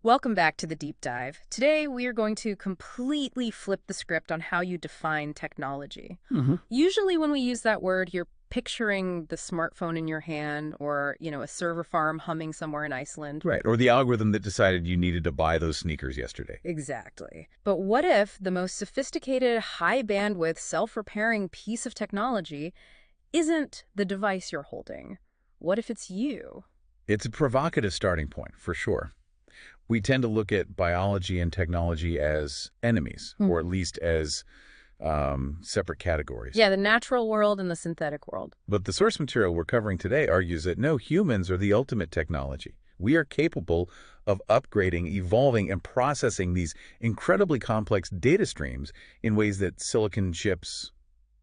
Welcome back to the deep dive. Today, we are going to completely flip the script on how you define technology. hmm Usually, when we use that word, you're picturing the smartphone in your hand or, a server farm humming somewhere in Iceland. Right. Or the algorithm that decided you needed to buy those sneakers yesterday. Exactly. But what if the most sophisticated, high bandwidth, self repairing piece of technology isn't the device you're holding? What if it's you? It's a provocative starting point, for sure. We tend to look at biology and technology as enemies, or at least as separate categories. Yeah, the natural world and the synthetic world. But the source material we're covering today argues that no, humans are the ultimate technology. We are capable of upgrading, evolving, and processing these incredibly complex data streams in ways that silicon chips,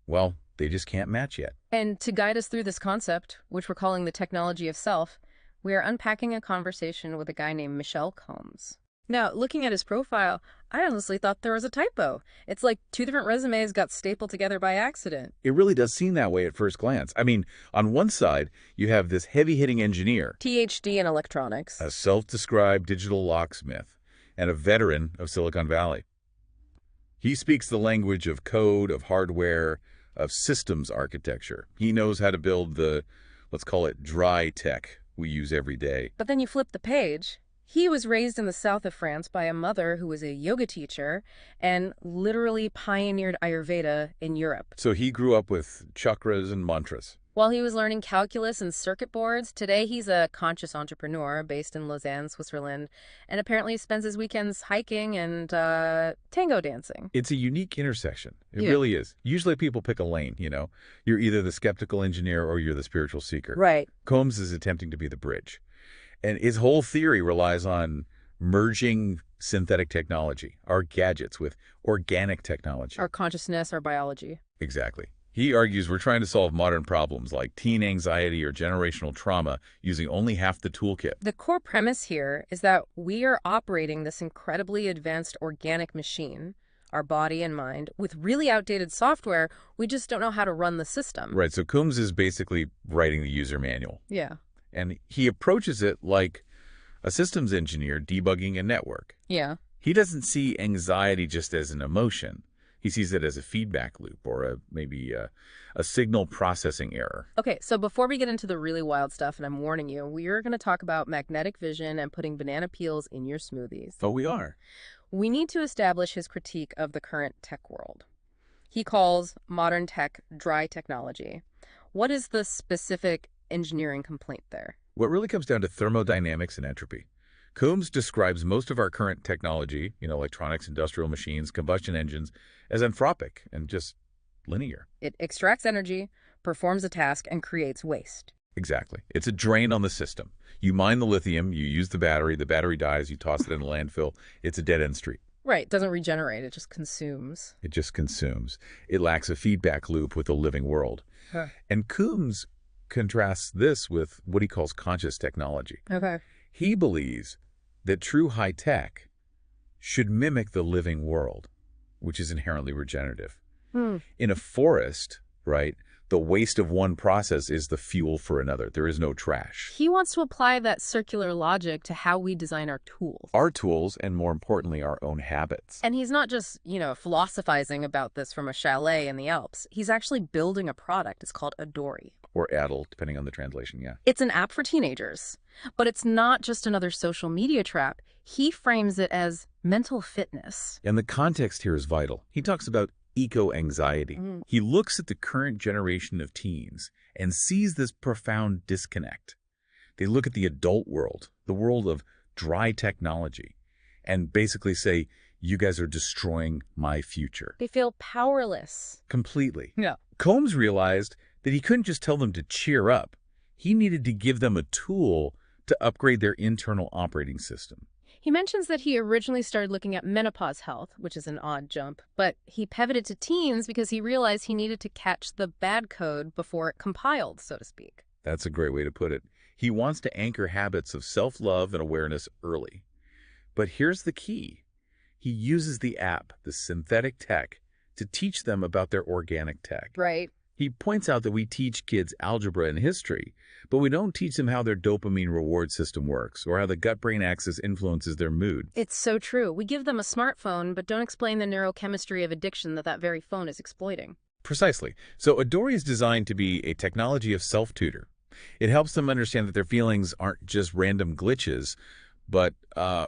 well, they just can't match yet. And to guide us through this concept, which we're calling the technology of self, we are unpacking a conversation with a guy named Michelle Combs. Now, looking at his profile, I honestly thought there was a typo. It's like two different resumes got stapled together by accident. It really does seem that way at first glance. I mean, on one side, you have this heavy-hitting engineer, PhD in electronics. a self-described digital locksmith, and a veteran of Silicon Valley. He speaks the language of code, of hardware, of systems architecture. He knows how to build the, let's call it dry tech we use every day. But then you flip the page. He was raised in the south of France by a mother who was a yoga teacher and literally pioneered Ayurveda in Europe. So he grew up with chakras and mantras. While he was learning calculus and circuit boards, today he's a conscious entrepreneur based in Lausanne, Switzerland, and apparently spends his weekends hiking and tango dancing. It's a unique intersection. It Yeah. really is. Usually people pick a lane, you know. You're either the skeptical engineer or you're the spiritual seeker. Right. Combs is attempting to be the bridge. And his whole theory relies on merging synthetic technology, our gadgets, with organic technology. Our consciousness, our biology. Exactly. He argues we're trying to solve modern problems like teen anxiety or generational trauma using only half the toolkit. The core premise here is that we are operating this incredibly advanced organic machine, our body and mind, with really outdated software. We just don't know how to run the system. Right, so Combs is basically writing the user manual. Yeah. And he approaches it like a systems engineer debugging a network. Yeah. He doesn't see anxiety just as an emotion. He sees it as a feedback loop or maybe a signal processing error. Okay, so before we get into the really wild stuff, and I'm warning you, we are going to talk about magnetic vision and putting banana peels in your smoothies. Oh, we are. We need to establish his critique of the current tech world. He calls modern tech dry technology. What is the specific engineering complaint there? What really comes down to thermodynamics and entropy. Combs describes most of our current technology, electronics, industrial machines, combustion engines, as anthropic and just linear. It extracts energy, performs a task, and creates waste. Exactly. It's a drain on the system. You mine the lithium, you use the battery dies, you toss it in a landfill. It's a dead-end street. Right, doesn't regenerate, it just consumes. It just consumes. It lacks a feedback loop with the living world. Huh. And Combs contrasts this with what he calls conscious technology. Okay. He believes that true high tech should mimic the living world, which is inherently regenerative. In a forest, right, the waste of one process is the fuel for another. There is no trash. He wants to apply that circular logic to how we design our tools. Our tools, and more importantly, our own habits. And he's not just, philosophizing about this from a chalet in the Alps. He's actually building a product. It's called Adori. Or Adel, depending on the translation, yeah. It's an app for teenagers, but it's not just another social media trap. He frames it as mental fitness. And the context here is vital. He talks about eco-anxiety. He looks at the current generation of teens and sees this profound disconnect. They look at the adult world, the world of dry technology, and basically say, you guys are destroying my future. They feel powerless. Completely. Yeah. Combs realized that he couldn't just tell them to cheer up. He needed to give them a tool to upgrade their internal operating system. He mentions that he originally started looking at menopause health, which is an odd jump, but he pivoted to teens because he realized he needed to catch the bad code before it compiled, so to speak. That's a great way to put it. He wants to anchor habits of self-love and awareness early. But here's the key. He uses the app, the synthetic tech, to teach them about their organic tech. Right. He points out that we teach kids algebra and history, but we don't teach them how their dopamine reward system works or how the gut-brain axis influences their mood. It's so true. We give them a smartphone, but don't explain the neurochemistry of addiction that very phone is exploiting. Precisely. So Adori is designed to be a technology of self-tutor. It helps them understand that their feelings aren't just random glitches, but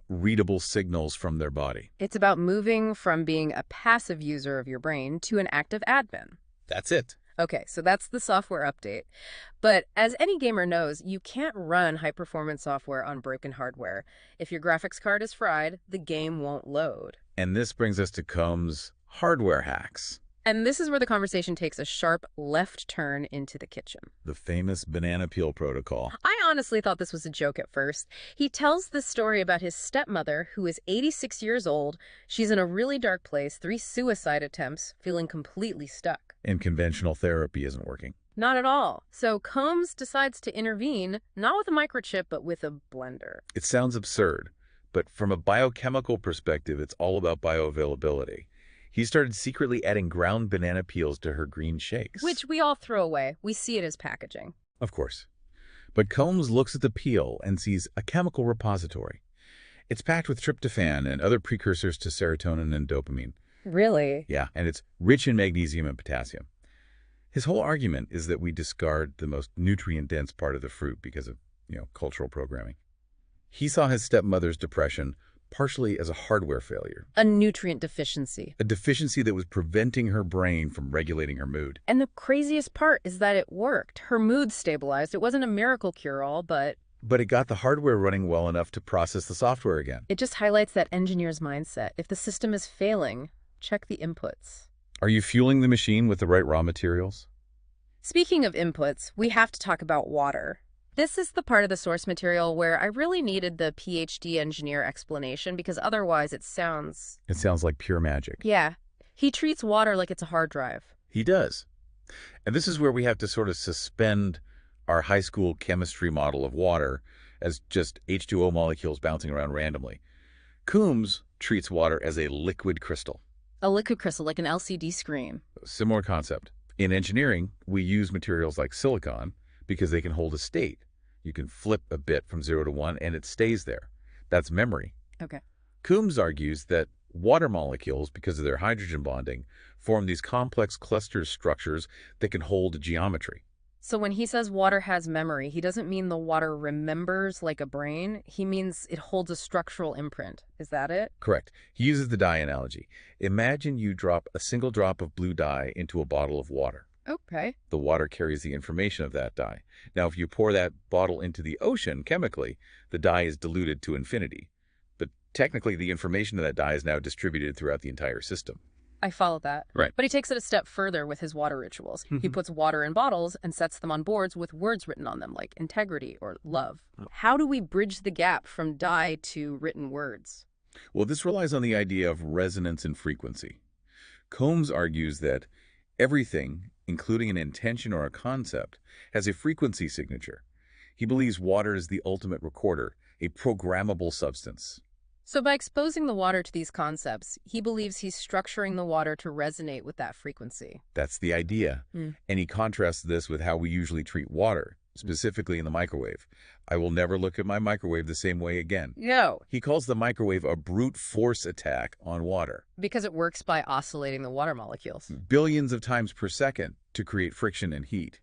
readable signals from their body. It's about moving from being a passive user of your brain to an active admin. That's it. Okay, so that's the software update. But as any gamer knows, you can't run high-performance software on broken hardware. If your graphics card is fried, the game won't load. And this brings us to Combs' hardware hacks. And this is where the conversation takes a sharp left turn into the kitchen. The famous banana peel protocol. I honestly thought this was a joke at first. He tells this story about his stepmother, who is 86 years old. She's in a really dark place, 3 suicide attempts, feeling completely stuck. And conventional therapy isn't working. Not at all. So Combs decides to intervene, not with a microchip, but with a blender. It sounds absurd, but from a biochemical perspective, it's all about bioavailability. He started secretly adding ground banana peels to her green shakes. Which we all throw away. We see it as packaging. Of course. But Combs looks at the peel and sees a chemical repository. It's packed with tryptophan and other precursors to serotonin and dopamine. Really? Yeah, and it's rich in magnesium and potassium. His whole argument is that we discard the most nutrient-dense part of the fruit because of, cultural programming. He saw his stepmother's depression partially as a hardware failure. A nutrient deficiency. A deficiency that was preventing her brain from regulating her mood. And the craziest part is that it worked. Her mood stabilized. It wasn't a miracle cure-all, but it got the hardware running well enough to process the software again. It just highlights that engineer's mindset. If the system is failing, check the inputs. Are you fueling the machine with the right raw materials? Speaking of inputs, we have to talk about water. This is the part of the source material where I really needed the PhD engineer explanation because otherwise it sounds... It sounds like pure magic. Yeah. He treats water like it's a hard drive. He does. And this is where we have to sort of suspend our high school chemistry model of water as just H2O molecules bouncing around randomly. Combs treats water as a liquid crystal. A liquid crystal, like an LCD screen. Similar concept. In engineering, we use materials like silicon because they can hold a state. You can flip a bit from 0 to 1 and it stays there. That's memory. Okay. Combs argues that water molecules, because of their hydrogen bonding, form these complex cluster structures that can hold geometry. So when he says water has memory, he doesn't mean the water remembers like a brain. He means it holds a structural imprint. Is that it? Correct. He uses the dye analogy. Imagine you drop a single drop of blue dye into a bottle of water. Okay. The water carries the information of that dye. Now, if you pour that bottle into the ocean chemically, the dye is diluted to infinity. But technically, the information of that dye is now distributed throughout the entire system. I follow that. Right. But he takes it a step further with his water rituals. He puts water in bottles and sets them on boards with words written on them, like integrity or love. How do we bridge the gap from dye to written words? Well, this relies on the idea of resonance and frequency. Combs argues that everything, including an intention or a concept, has a frequency signature. He believes water is the ultimate recorder, a programmable substance. So by exposing the water to these concepts, he believes he's structuring the water to resonate with that frequency. That's the idea. And he contrasts this with how we usually treat water, specifically in the microwave. I will never look at my microwave the same way again. No. He calls the microwave a brute force attack on water. Because it works by oscillating the water molecules. Billions of times per second to create friction and heat.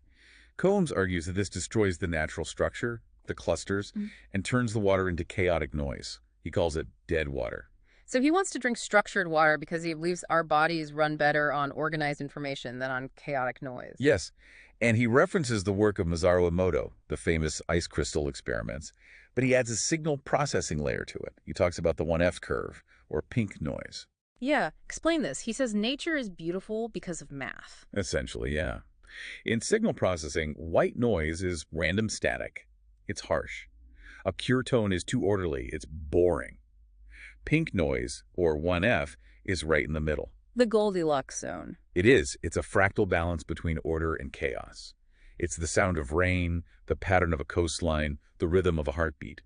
Combs argues that this destroys the natural structure, the clusters, and turns the water into chaotic noise. He calls it dead water. So he wants to drink structured water because he believes our bodies run better on organized information than on chaotic noise. Yes, and he references the work of Masaru Emoto, the famous ice crystal experiments, but he adds a signal processing layer to it. He talks about the 1F curve, or pink noise. Yeah, explain this. He says nature is beautiful because of math. Essentially, yeah. In signal processing, white noise is random static. It's harsh. A pure tone is too orderly. It's boring. Pink noise, or 1F, is right in the middle. The Goldilocks zone. It is. It's a fractal balance between order and chaos. It's the sound of rain, the pattern of a coastline, the rhythm of a heartbeat.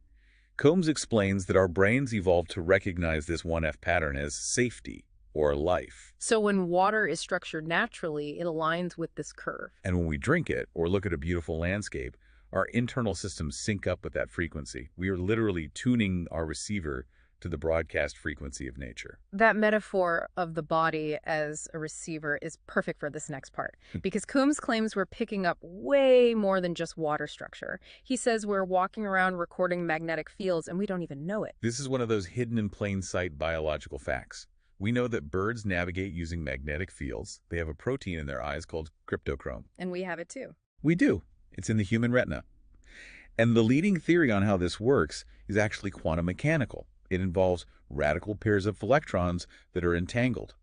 Combs explains that our brains evolved to recognize this 1F pattern as safety or life. So when water is structured naturally, it aligns with this curve. And when we drink it or look at a beautiful landscape, our internal systems sync up with that frequency. We are literally tuning our receiver to the broadcast frequency of nature. That metaphor of the body as a receiver is perfect for this next part, because Coombs claims we're picking up way more than just water structure. He says we're walking around recording magnetic fields and we don't even know it. This is one of those hidden in plain sight biological facts. We know that birds navigate using magnetic fields. They have a protein in their eyes called cryptochrome. And we have it too. We do. It's in the human retina. And the leading theory on how this works is actually quantum mechanical. It involves radical pairs of electrons that are entangled.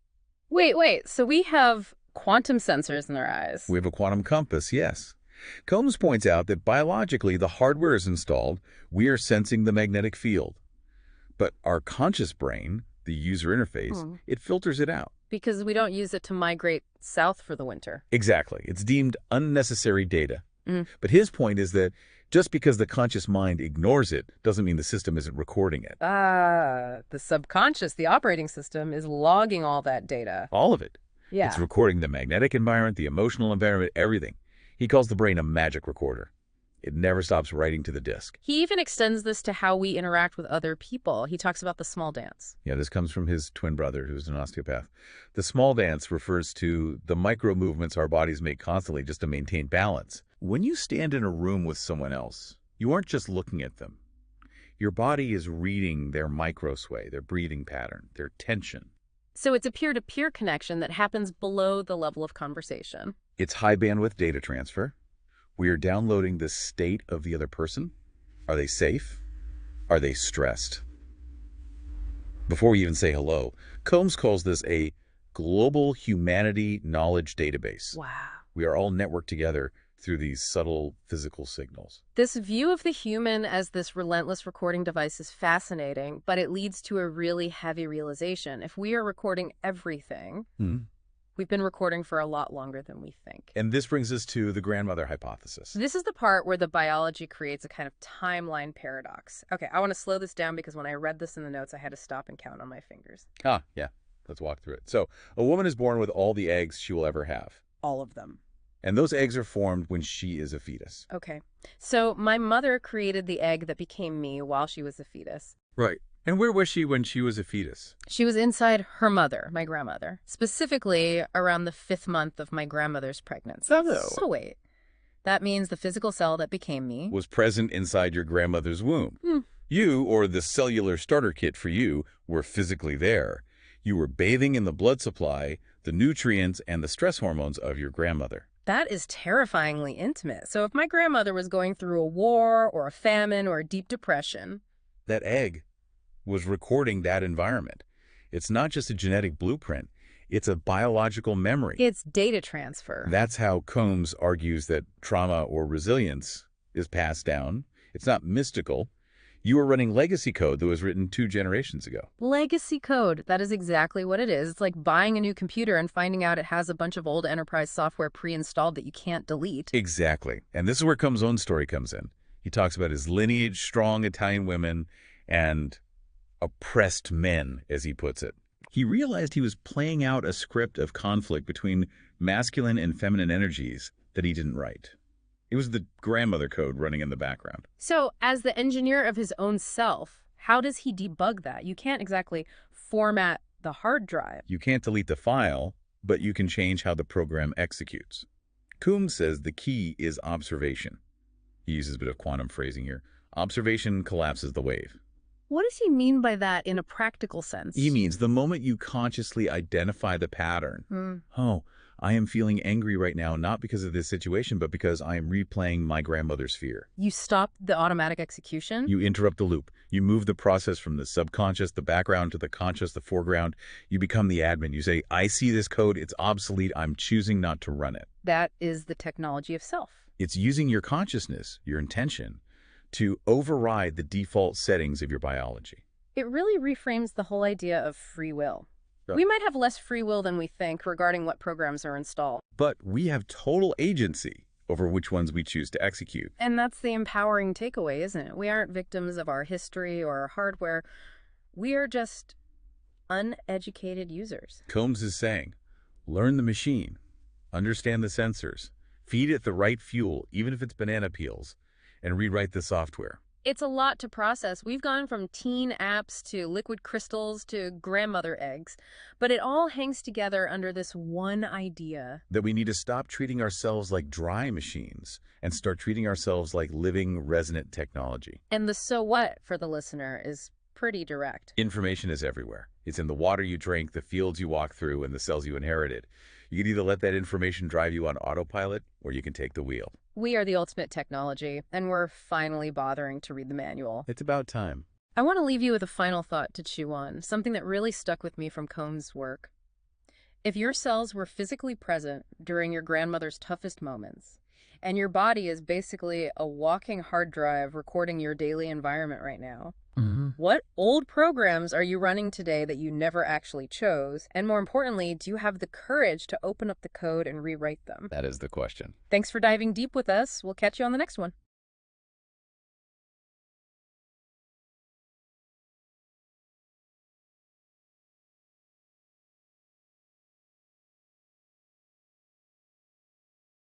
Wait. So we have quantum sensors in our eyes. We have a quantum compass, yes. Combs points out that biologically the hardware is installed, we are sensing the magnetic field. But our conscious brain, the user interface, it filters it out. Because we don't use it to migrate south for the winter. Exactly. It's deemed unnecessary data. But his point is that just because the conscious mind ignores it doesn't mean the system isn't recording it. The subconscious, the operating system, is logging all that data. All of it. Yeah. It's recording the magnetic environment, the emotional environment, everything. He calls the brain a magic recorder. It never stops writing to the disk. He even extends this to how we interact with other people. He talks about the small dance. Yeah, this comes from his twin brother, who's an osteopath. The small dance refers to the micro movements our bodies make constantly just to maintain balance. When you stand in a room with someone else, you aren't just looking at them. Your body is reading their micro sway, their breathing pattern, their tension. So it's a peer-to-peer connection that happens below the level of conversation. It's high bandwidth data transfer. We are downloading the state of the other person. Are they safe? Are they stressed? Before we even say hello, Combs calls this a global humanity knowledge database. Wow. We are all networked together through these subtle physical signals. This view of the human as this relentless recording device is fascinating, but it leads to a really heavy realization. If we are recording everything, we've been recording for a lot longer than we think. And this brings us to the grandmother hypothesis. This is the part where the biology creates a kind of timeline paradox. Okay, I want to slow this down because when I read this in the notes, I had to stop and count on my fingers. Yeah. Let's walk through it. So, a woman is born with all the eggs she will ever have. All of them. And those eggs are formed when she is a fetus. Okay. So my mother created the egg that became me while she was a fetus. Right. And where was she when she was a fetus? She was inside her mother, my grandmother, specifically around the 5th month of my grandmother's pregnancy. So wait, that means the physical cell that became me was present inside your grandmother's womb. You, or the cellular starter kit for you, were physically there. You were bathing in the blood supply, the nutrients, and the stress hormones of your grandmother. That is terrifyingly intimate. So if my grandmother was going through a war or a famine or a deep depression, that egg was recording that environment. It's not just a genetic blueprint. It's a biological memory. It's data transfer. That's how Combs argues that trauma or resilience is passed down. It's not mystical. You are running legacy code that was written 2 generations ago. Legacy code. That is exactly what it is. It's like buying a new computer and finding out it has a bunch of old enterprise software pre-installed that you can't delete. Exactly. And this is where Combs' own story comes in. He talks about his lineage, strong Italian women, and oppressed men, as he puts it. He realized he was playing out a script of conflict between masculine and feminine energies that he didn't write. It was the grandmother code running in the background. So, as the engineer of his own self, how does he debug that? You can't exactly format the hard drive. You can't delete the file, but you can change how the program executes. Combs says the key is observation. He uses a bit of quantum phrasing here. Observation collapses the wave. What does he mean by that in a practical sense? He means the moment you consciously identify the pattern. Oh, I am feeling angry right now, not because of this situation, but because I am replaying my grandmother's fear. You stop the automatic execution? You interrupt the loop. You move the process from the subconscious, the background, to the conscious, the foreground. You become the admin. You say, I see this code. It's obsolete. I'm choosing not to run it. That is the technology of self. It's using your consciousness, your intention, to override the default settings of your biology. It really reframes the whole idea of free will. We might have less free will than we think regarding what programs are installed. But we have total agency over which ones we choose to execute. And that's the empowering takeaway, isn't it? We aren't victims of our history or our hardware. We are just uneducated users. Combs is saying, learn the machine, understand the sensors, feed it the right fuel, even if it's banana peels, and rewrite the software. It's a lot to process. We've gone from teen apps to liquid crystals to grandmother eggs, but it all hangs together under this one idea. That we need to stop treating ourselves like dry machines and start treating ourselves like living, resonant technology. And the so what for the listener is pretty direct. Information is everywhere. It's in the water you drink, the fields you walk through, and the cells you inherited. You can either let that information drive you on autopilot, or you can take the wheel. We are the ultimate technology, and we're finally bothering to read the manual. It's about time. I want to leave you with a final thought to chew on, something that really stuck with me from Combs' work. If your cells were physically present during your grandmother's toughest moments, and your body is basically a walking hard drive recording your daily environment right now, what old programs are you running today that you never actually chose? And more importantly, do you have the courage to open up the code and rewrite them? That is the question. Thanks for diving deep with us. We'll catch you on the next one.